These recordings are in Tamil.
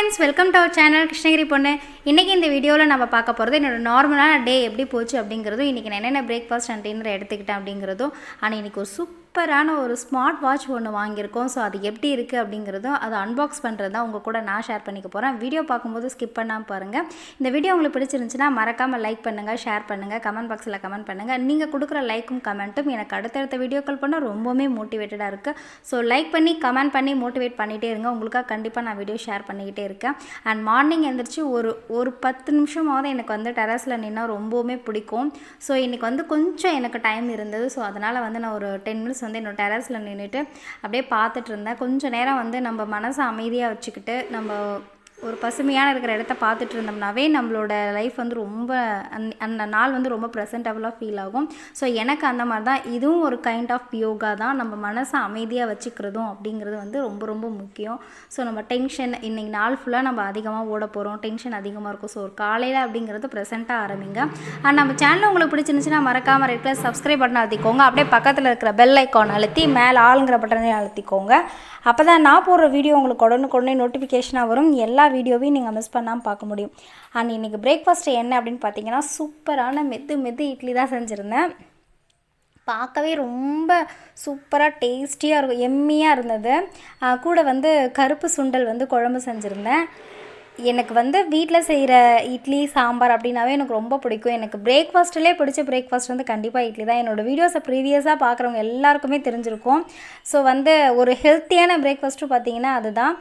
Friends, welcome to our channel Krishnagiri பொண்ணு. இன்றைக்கி இந்த வீடியோவில் நம்ம பார்க்க போகிறது என்னோடய நார்மலான டே எப்படி போச்சு அப்படிங்கிறதும், இன்றைக்கி நான் என்னென்ன பிரேக்ஃபாஸ்ட் அண்ட் டின்னர் எடுத்துக்கிட்டேன் அப்படிங்கிறதும், ஆனால் இன்றைக்கி ஒரு சூப்பரான ஒரு ஸ்மார்ட் வாட்ச் ஒன்று வாங்கியிருக்கோம். ஸோ அது எப்படி இருக்குது அப்படிங்கிறதும் அதை அன்பாக்ஸ் பண்ணுறது தான் உங்கள் கூட நான் ஷேர் பண்ணிக்க போகிறேன். வீடியோ பார்க்கும்போது ஸ்கிப் பண்ணாமல் பாருங்கள். இந்த வீடியோ உங்களுக்கு பிடிச்சிருந்துச்சுன்னா மறக்காமல் லைக் பண்ணுங்கள், ஷேர் பண்ணுங்கள், கமெண்ட் பாக்ஸில் கமெண்ட் பண்ணுங்கள். நீங்கள் கொடுக்குற லைக்கும் கமெண்ட்டும் எனக்கு அடுத்தடுத்த வீடியோக்கள் பண்ண ரொம்பவுமே மோட்டிவேட்டடாக இருக்குது. ஸோ லைக் பண்ணி கமெண்ட் பண்ணி மோட்டிவேட் பண்ணிகிட்டே இருங்க. உங்களுக்காக கண்டிப்பாக நான் வீடியோ ஷேர் பண்ணிக்கிட்டே இருக்கேன். அண்ட் மார்னிங் எழுந்திரிச்சு ஒரு 10 நிமிஷமாவது எனக்கு வந்து டெரஸில் நின்னா ரொம்பவுமே பிடிக்கும். ஸோ இன்றைக்கி வந்து கொஞ்சம் எனக்கு டைம் இருந்தது. ஸோ அதனால் வந்து நான் ஒரு 10 மினிட்ஸ் வந்து என்னோடய டெரஸில் நின்றுட்டு அப்படியே பார்த்துட்டு இருந்தேன். கொஞ்சம் நேரம் வந்து நம்ம மனசை அமைதியாக வச்சுக்கிட்டு நம்ம ஒரு பசுமையான இருக்கிற இடத்த பார்த்துட்டு இருந்தோம்னாவே நம்மளோட லைஃப் வந்து ரொம்ப அந்த நாள் வந்து ரொம்ப ப்ரெசன்டபுளாக ஃபீல் ஆகும். ஸோ எனக்கு அந்த மாதிரி தான் இதுவும் ஒரு கைண்ட் ஆஃப் யோகா தான். நம்ம மனசை அமைதியாக வச்சுக்கிறதும் அப்படிங்கிறது வந்து ரொம்ப ரொம்ப முக்கியம். ஸோ நம்ம டென்ஷன் இன்றைக்கி நாள் ஃபுல்லாக நம்ம அதிகமாக ஓட போகிறோம், டென்ஷன் அதிகமாக இருக்கும். ஸோ ஒரு காலையில் அப்படிங்கிறது ப்ரெசென்ட்டாக ஆரம்பிங்க. அண்ட் நம்ம சேனல் உங்களுக்கு பிடிச்சிருந்துச்சுன்னா மறக்காமல் ரெட் கலர் சப்ஸ்கிரைப் பட்டன் அழுத்திக்கோங்க. அப்படியே பக்கத்தில் இருக்கிற பெல் ஐக்கான் அழுத்தி மேலே ஆளுங்கிற பட்டனை அழுத்திக்கோங்க. அப்போ தான் நான் போடுற வீடியோ உங்களுக்கு உடனுக்குடனே நோட்டிஃபிகேஷனாக வரும். எல்லா வீடியோவையும் நீங்கள் மிஸ் பண்ணாமல் பார்க்க முடியும். அண்ட் இன்றைக்கி பிரேக்ஃபாஸ்ட் என்ன அப்படின்னு பார்த்தீங்கன்னா, சூப்பரான மெது இட்லி தான் செஞ்சுருந்தேன். பார்க்கவே ரொம்ப சூப்பராக டேஸ்டியாக இருக்கும், எம்மியாக இருந்தது. கூட வந்து கருப்பு சுண்டல் வந்து குழம்பு செஞ்சுருந்தேன். எனக்கு வந்து வீட்டில் செய்கிற இட்லி சாம்பார் அப்படின்னாவே எனக்கு ரொம்ப பிடிக்கும். எனக்கு பிரேக்ஃபாஸ்ட்டிலே பிடிச்ச பிரேக்ஃபாஸ்ட் வந்து கண்டிப்பாக இட்லி தான். என்னோடய வீடியோஸை ப்ரீவியஸாக பார்க்குறவங்க எல்லாருக்குமே தெரிஞ்சிருக்கும். ஸோ வந்து ஒரு ஹெல்த்தியான பிரேக்ஃபாஸ்ட்டும் பார்த்திங்கன்னா அதுதான்.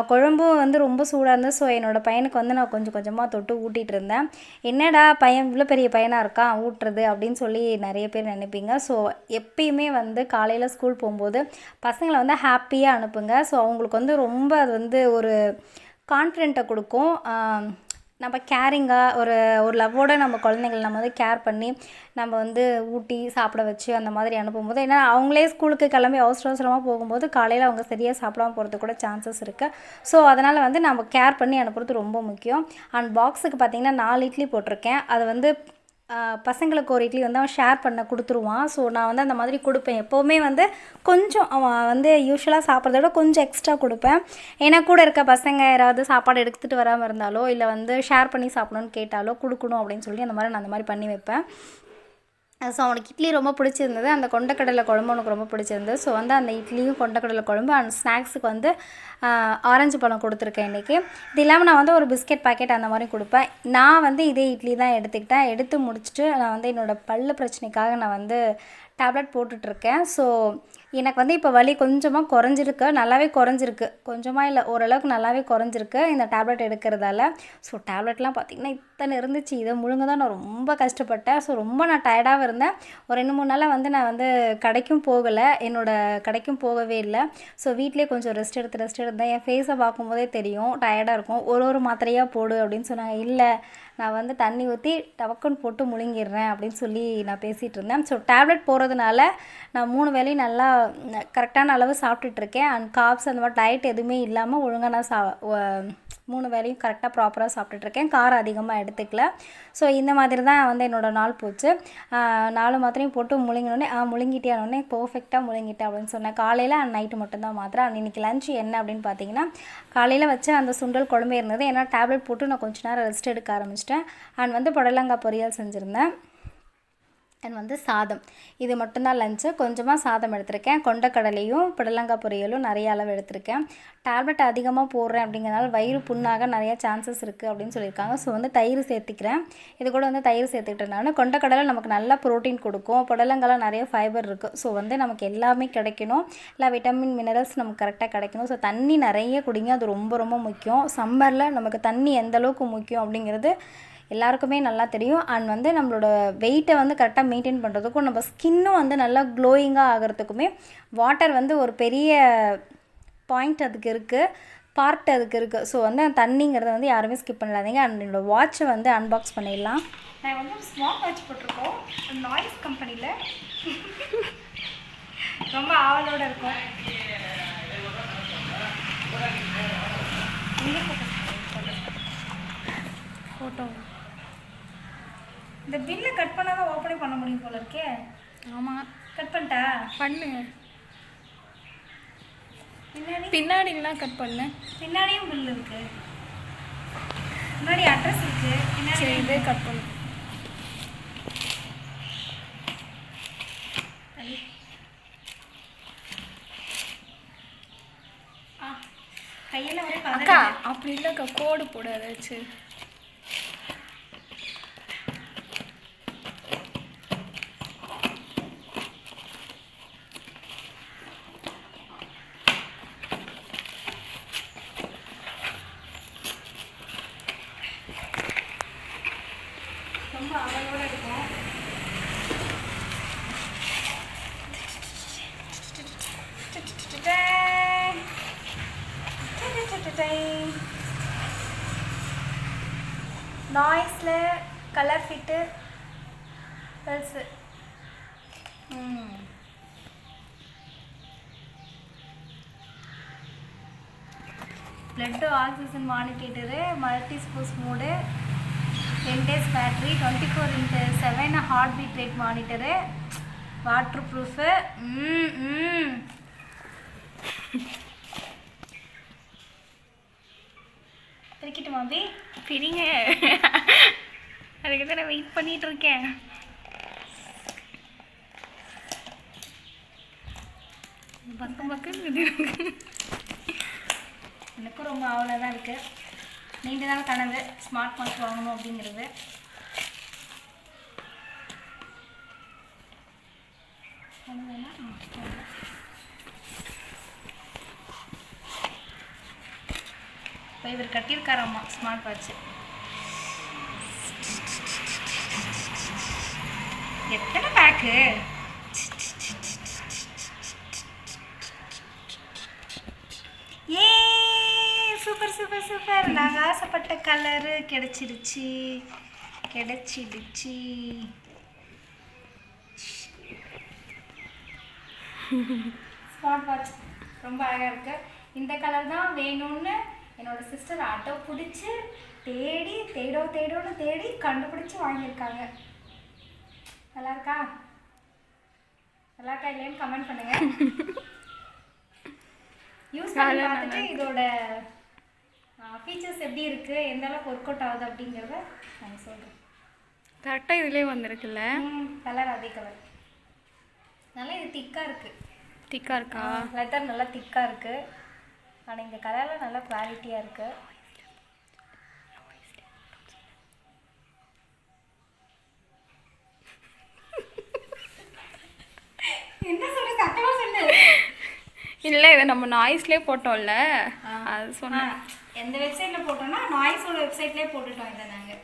குழம்பும் வந்து ரொம்ப சூடாக இருந்தது. ஸோ என்னோடய பையனுக்கு வந்து நான் கொஞ்சம் கொஞ்சமாக தொட்டு ஊட்டிகிட்டு இருந்தேன். என்னடா பையன் இவ்வளோ பெரிய பையனாக இருக்கான் ஊட்டுறது அப்படின்னு சொல்லி நிறைய பேர் நினைப்பீங்க. ஸோ எப்பயுமே வந்து காலையில் ஸ்கூல் போகும்போது பசங்களை வந்து ஹாப்பியாக அனுப்புங்க. ஸோ அவங்களுக்கு வந்து ரொம்ப அது வந்து ஒரு கான்ஃபிடென்ட்டை கொடுக்கும். நம்ம கேரிங்காக ஒரு லவ்வோடு நம்ம குழந்தைங்களை நம்ம வந்து கேர் பண்ணி நம்ம வந்து ஊட்டி சாப்பிட வச்சு அந்த மாதிரி அனுப்பும்போது, ஏன்னா அவங்களே ஸ்கூலுக்கு கிளம்பி அவசரமாக போகும்போது காலையில் அவங்க சரியாக சாப்பிடாமல் போகிறதுக்கு கூட சான்சஸ் இருக்குது. ஸோ அதனால் வந்து நம்ம கேர் பண்ணி அனுப்புறது ரொம்ப முக்கியம். அண்ட் பாக்ஸுக்கு பார்த்திங்கன்னா 4 இட்லி போட்டிருக்கேன். அது வந்து பசங்களுக்கு ஒரு இட்லி வந்து அவன் ஷேர் பண்ண கொடுத்துருவான். ஸோ நான் வந்து அந்த மாதிரி கொடுப்பேன். எப்போவுமே வந்து கொஞ்சம் அவன் வந்து யூஸ்வலாக சாப்பிட்றத விட கொஞ்சம் எக்ஸ்ட்ரா கொடுப்பேன். ஏன்னா கூட இருக்க பசங்க யாராவது சாப்பாடு எடுத்துகிட்டு வராமல் இருந்தாலோ இல்லை வந்து ஷேர் பண்ணி சாப்பிடணுன்னு கேட்டாலோ கொடுக்கணும் அப்படின்னு சொல்லி நான் அந்த மாதிரி பண்ணி வைப்பேன். ஸோ அவனுக்கு இட்லி ரொம்ப பிடிச்சிருந்தது. அந்த கொண்டக்கடலை குழம்பு அவனுக்கு ரொம்ப பிடிச்சிருந்தது. ஸோ வந்து அந்த இட்லியும் கொண்டக்கடலை குழம்பு அண்ட் ஸ்நாக்ஸுக்கு வந்து ஆரஞ்சு பழம் கொடுத்துருக்கேன் இன்றைக்கி. இது இல்லாமல் நான் வந்து ஒரு பிஸ்கெட் பாக்கெட் அந்த மாதிரி கொடுப்பேன். நான் வந்து இதே இட்லி தான் எடுத்துக்கிட்டேன். எடுத்து முடிச்சுட்டு நான் வந்து என்னோடய பல்லு பிரச்சனைக்காக நான் வந்து டேப்லெட் போட்டுட்ருக்கேன். ஸோ எனக்கு வந்து இப்போ வலி கொஞ்சமாக குறைஞ்சிருக்கு, நல்லாவே குறைஞ்சிருக்கு. கொஞ்சமாக இல்லை, ஓரளவுக்கு நல்லாவே குறைஞ்சிருக்கு இந்த டேப்லெட் எடுக்கிறதால. ஸோ டேப்லெட்லாம் பார்த்திங்கன்னா இத்தனை இருந்துச்சு. இதை முழுங்க தான் நான் ரொம்ப கஷ்டப்பட்டேன். ஸோ ரொம்ப நான் டயர்டாகவும் இருந்தேன். ஒரு 2-3 நாளாக வந்து நான் வந்து கடைக்கும் போகலை, கடைக்கும் போகவே இல்லை. ஸோ வீட்டிலே கொஞ்சம் ரெஸ்ட் எடுத்தேன். என் ஃபேஸை பார்க்கும்போதே தெரியும் டயர்டாக இருக்கும். ஒரு மாத்திரையாக போடு அப்படின்னு சொன்னாங்க. இல்லை, நான் வந்து தண்ணி ஊற்றி டவக்குன்னு போட்டு முழுங்கிடுறேன் அப்படின்னு சொல்லி நான் பேசிகிட்டு இருந்தேன். ஸோ டேப்லெட் போகிறதுனால நான் 3 வேளையும் நல்லா கரெக்டான அளவு சாப்பிட்டுட்ருக்கேன். அண்ட் கார்ப்ஸ் அந்த மாதிரி டயட் எதுவுமே இல்லாமல் ஒழுங்காக நான் 3 வேளையும் கரெக்டாக ப்ராப்பராக சாப்பிட்டுட்ருக்கேன். காரம் அதிகமாக எடுத்துக்கல. ஸோ இந்த மாதிரி தான் வந்து என்னோடய நாள் போச்சு. 4 மாத்திரையும் போட்டு முழுங்கினோடனே முழுங்கிட்டேனோடனே பர்ஃபெக்டாக முழுங்கிட்டேன் அப்படின்னு சொன்னேன். காலையில் அண்ட் நைட்டு மட்டும்தான் மாத்திரை. அண்ட் இன்றைக்கி லஞ்ச் என்ன அப்படின்னு பார்த்தீங்கன்னா, காலையில் வச்சு அந்த சுண்டல் குழம்பு இருந்தது. ஏன்னா டேப்லெட் போட்டு நான் கொஞ்சம் நேரம் ரெஸ்ட் எடுக்க ஆரம்பிச்சிட்டேன். அண்ட் வந்து புடலங்காய் பொரியல் செஞ்சுருந்தேன். அண்ட் வந்து சாதம். இது மட்டும்தான் லஞ்சு. கொஞ்சமாக சாதம் எடுத்திருக்கேன். கொண்டக்கடலையும் புடலங்காய் பொரியலும் நிறைய அளவு எடுத்திருக்கேன். டேப்லெட் அதிகமாக போடுறேன் அப்படிங்கிறனால வயிறு புண்ணாக நிறைய சான்சஸ் இருக்குது அப்படின்னு சொல்லியிருக்காங்க. ஸோ வந்து தயிர் சேர்த்துக்கிறேன். இது கூட வந்து தயிர் சேர்த்துக்கிட்டனால கொண்டக்கடலை நமக்கு நல்லா ப்ரோட்டீன் கொடுக்கும். புடலங்காயில் நிறைய ஃபைபர் இருக்குது. ஸோ வந்து நமக்கு எல்லாமே கிடைக்கணும். இல்லை விட்டமின் மினரல்ஸ் நமக்கு கரெக்டாக கிடைக்கணும். ஸோ தண்ணி நிறைய குடிங்க, அது ரொம்ப ரொம்ப முக்கியம். சம்மரில் நமக்கு தண்ணி எந்தளவுக்கு முக்கியம் அப்படிங்கிறது எல்லாருக்குமே நல்லா தெரியும். அண்ட் வந்து நம்மளோட வெயிட்டை வந்து கரெக்டாக மெயின்டைன் பண்ணுறதுக்கும் நம்ம ஸ்கின்னும் வந்து நல்லா க்ளோயிங்காக ஆகிறதுக்குமே வாட்டர் வந்து ஒரு பெரிய பாயிண்ட் அதுக்கு இருக்குது, பார்ட் அதுக்கு இருக்குது. ஸோ வந்து தண்ணிங்கிறத வந்து யாருமே ஸ்கிப் பண்ணாதீங்க. அண்ட் என்னோடய வாட்சை வந்து அன்பாக்ஸ் பண்ணிடலாம். நான் வந்து ஸ்மார்ட் வாட்ச் போட்டிருக்கோம் நாய்ஸ் கம்பெனியில். ரொம்ப ஆவலோடு இருக்கும். ஃபோட்டோ இந்த பில்லை கட் பண்ணால் தான் ஓப்பனே பண்ண முடியும் போல இருக்கே. ஆமாம், கட் பண்ணிட்டா? பண்ணு. பின்னாடிலாம் கட் பண்ணு. பின்னாடியும் பில் இருக்குது. முன்னாடி அட்ரஸ் இருக்குது. சரி இதே கட் பண்ணு. கையில் ஒரே அக்கா அப்படி இல்லைக்கா, கோடு போட ஏதாச்சும். ரொம்ப அவளோடு இருக்கும். நாய்ஸில் colour fit pulse. Blood oxygen monitor, multi sports mode, 10 days battery, 24x7 heart beat rate monitor, water proof. பிரிக்கட்டுமா அபி? பிரிங்க, அதுக்கு தான் நான் வெயிட் பண்ணிட்டு இருக்கேன். பக்கம் பக்கம் எனக்கும் ரொம்ப ஆவலாக தான் இருக்குது. நீண்ட நாள் கனவு ஸ்மார்ட் வாட்ச் வாங்கணும் அப்படிங்கிறது. இப்போ இவர் கட்டியிருக்காராம்மா ஸ்மார்ட் வாட்ச்சு. எத்தனை பேக்கு? ஏ சூப்பர் சூப்பர் சூப்பர். நாங்கள் ஆசைப்பட்ட கலரு கிடைச்சிடுச்சு. ஸ்மார்ட் வாட்ச் ரொம்ப அழகாக இருக்குது. இந்த கலர் தான் வேணும்னு என்னோடய சிஸ்டர் ஆட்டோ பிடிச்சி தேடோன்னு தேடி கண்டுபிடிச்சி வாங்கியிருக்காங்க. நல்லாயிருக்கா இல்லைன்னு கமெண்ட் பண்ணுங்கள். யூஸ் பண்ணி பார்த்துட்டு இதோட ஃபீச்சர்ஸ் எப்படி இருக்குது, எந்த அளவுக்கு ஒர்க் அவுட் ஆகுது அப்படிங்கிறத நாங்கள் சொல்கிறோம். கரெக்டாக இதுலேயே வந்திருக்குல்ல கலர், அதே கலர். நல்லா இது திக்காக இருக்குது. திக்காக இருக்கா? லெதர் நல்லா திக்காக இருக்குது. ஆனால் இந்த கலரில் நல்லா குவாலிட்டியாக இருக்குது. என்ன சொல்லு, சத்தமாக சொல்லு. இல்லை, இதை நம்ம நாய்ஸ்லேயே போட்டோம்ல, அது சொன்னேன். எந்த வெப்சைட்டில் போட்டோம்னா நாய்ஸோட வெப்சைட்லேயே போட்டுட்டோம். இதை நாங்கள்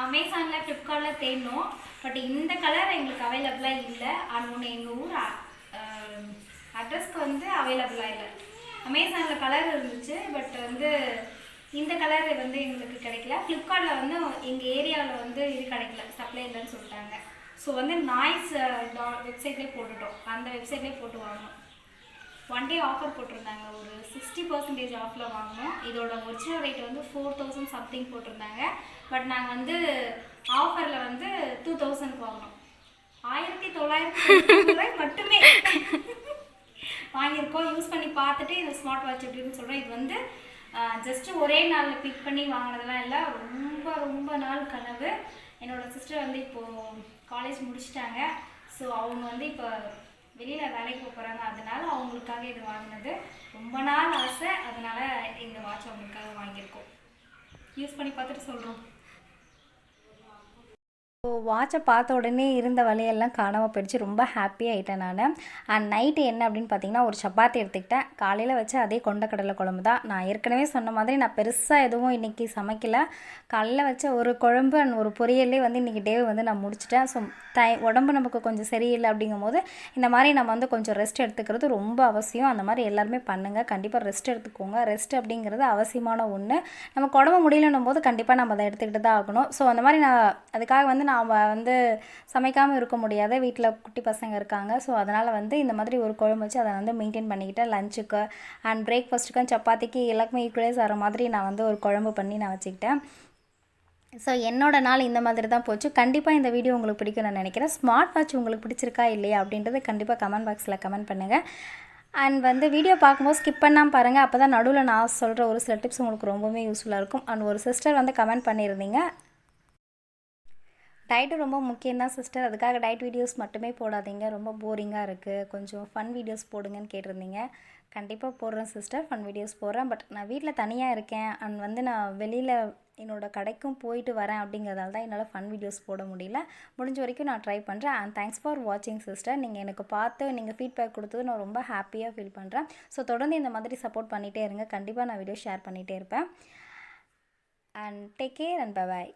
அமேசானில், ஃப்ளிப்கார்ட்டில் தேடினோம். பட் இந்த கலர் எங்களுக்கு அவைலபிளாக இல்லை. அது ஒன்று எங்கள் ஊர் அட்ரஸ்க்கு வந்து அவைலபிளாக இல்லை. அமேசானில் கலர் இருந்துச்சு, பட் வந்து இந்த கலர் வந்து எங்களுக்கு கிடைக்கல. ஃப்ளிப்கார்ட்டில் வந்து எங்கள் ஏரியாவில் வந்து இது கிடைக்கல, சப்ளை இல்லைன்னு சொல்லிட்டாங்க. ஸோ வந்து நாய்ஸ் வெப்சைட்லேயே போட்டுட்டோம். அந்த வெப்சைட்லேயே போட்டு வாங்கினோம். 1 day ஆஃபர் போட்டிருந்தாங்க. ஒரு 60% ஆஃபில் வாங்கினோம். இதோட ஒரிஜினல் ரேட் வந்து 4000 சம்திங் போட்டிருந்தாங்க. பட் நாங்கள் வந்து ஆஃபரில் வந்து 2000க்கு வாங்கினோம். 1900 மட்டுமே வாங்கியிருக்கோம். யூஸ் பண்ணி பார்த்துட்டு இந்த ஸ்மார்ட் வாட்ச் எப்படின்னு சொல்கிறோம். இது வந்து ஜஸ்ட்டு ஒரே நாளில் பிக் பண்ணி வாங்கினதெல்லாம் இல்லை. ரொம்ப நாள் கனவு. என்னோடய சிஸ்டர் வந்து இப்போது காலேஜ் முடிச்சிட்டாங்க. ஸோ அவங்க வந்து இப்போ வெளியில் வேலைக்கு போகிறாங்க. அதனால் அவங்களுக்காக இது வாங்கினது. ரொம்ப நாள் ஆசை. அதனால் இந்த வாட்ச் அவங்களுக்காக வாங்கியிருக்கோம். யூஸ் பண்ணி பார்த்துட்டு சொல்கிறோம். ஸோ வாட்சை பார்த்த உடனே இருந்த வழியெல்லாம் காணாமல் போயிடுச்சு. ரொம்ப ஹாப்பியாகிட்டேன் நான். அண்ட் நைட்டு என்ன அப்படின்னு பார்த்தீங்கன்னா, ஒரு சப்பாத்தி எடுத்துக்கிட்டேன். காலையில் வச்சு அதே கொண்டக்கடலை குழம்பு தான். நான் ஏற்கனவே சொன்ன மாதிரி நான் பெருசாக எதுவும் இன்றைக்கி சமைக்கலை. காலையில் வச்ச ஒரு குழம்பு அண்ட் ஒரு பொரியலே வந்து இன்றைக்கி டே வந்து நான் முடிச்சிட்டேன். ஸோ உடம்பு நமக்கு கொஞ்சம் சரியில்லை அப்படிங்கும் போது இந்த மாதிரி நம்ம வந்து கொஞ்சம் ரெஸ்ட் எடுத்துக்கிறது ரொம்ப அவசியம். அந்த மாதிரி எல்லாருமே பண்ணுங்கள். கண்டிப்பாக ரெஸ்ட் எடுத்துக்கோங்க. ரெஸ்ட் அப்படிங்கிறது அவசியமான ஒன்று. நமக்கு உடம்பு முடியலன்னும் போது கண்டிப்பாக நம்ம அதை எடுத்துக்கிட்டு தான் ஆகணும். ஸோ அந்த மாதிரி நான் அதுக்காக வந்து நாம் வந்து சமைக்காமல் இருக்க முடியாது. வீட்டில் குட்டி பசங்க இருக்காங்க. ஸோ அதனால் வந்து இந்த மாதிரி ஒரு குழம்பு வச்சு அதை வந்து மெயின்டைன் பண்ணிக்கிட்டேன். லஞ்சுக்கு அண்ட் பிரேக்ஃபாஸ்ட்டுக்கும் சப்பாத்திக்கு எல்லாருக்குமே ஈக்குவலைஸ் ஆகிற மாதிரி நான் வந்து ஒரு குழம்பு பண்ணி நான் வச்சுக்கிட்டேன். ஸோ என்னோடய நாள் இந்த மாதிரி தான் போச்சு. கண்டிப்பாக இந்த வீடியோ உங்களுக்கு பிடிக்கும் நான் நினைக்கிறேன். ஸ்மார்ட் வாட்ச் உங்களுக்கு பிடிச்சிருக்கா இல்லையா அப்படின்றத கண்டிப்பாக கமெண்ட் பாக்ஸில் கமெண்ட் பண்ணுங்கள். அண்ட் வந்து வீடியோ பார்க்கும்போது ஸ்கிப் பண்ணாமல் பாருங்கள். அப்போ தான் நடுவில் நான் சொல்கிற ஒரு சில டிப்ஸ் உங்களுக்கு ரொம்பவுமே யூஸ்ஃபுல்லாக இருக்கும். அண்ட் ஒரு சிஸ்டர் வந்து கமெண்ட் பண்ணியிருந்தீங்க, டயட்டு ரொம்ப முக்கியம் தான் சிஸ்டர், அதுக்காக டயட் வீடியோஸ் மட்டுமே போடாதீங்க, ரொம்ப போரிங்காக இருக்குது, கொஞ்சம் ஃபன் வீடியோஸ் போடுங்கன்னு கேட்டிருந்தீங்க. கண்டிப்பாக போடுறேன் சிஸ்டர், ஃபன் வீடியோஸ் போடுறேன். பட் நான் வீட்டில் தனியாக இருக்கேன் அண்ட் வந்து நான் வெளியில் என்னோடய கடைக்கும் போயிட்டு வரேன் அப்படிங்கிறதால தான் என்னால் ஃபன் வீடியோஸ் போட முடியல. முடிஞ்ச வரைக்கும் நான் ட்ரை பண்ணுறேன். அண்ட் தேங்க்ஸ் ஃபார் வாட்சிங் சிஸ்டர். நீங்கள் எனக்கு பார்த்து நீங்கள் ஃபீட்பேக் கொடுத்தது நான் ரொம்ப ஹாப்பியாக ஃபீல் பண்ணுறேன். ஸோ தொடர்ந்து இந்த மாதிரி சப்போர்ட் பண்ணிகிட்டே இருங்க. கண்டிப்பாக நான் வீடியோ ஷேர் பண்ணிகிட்டே இருப்பேன். And take care and bye bye.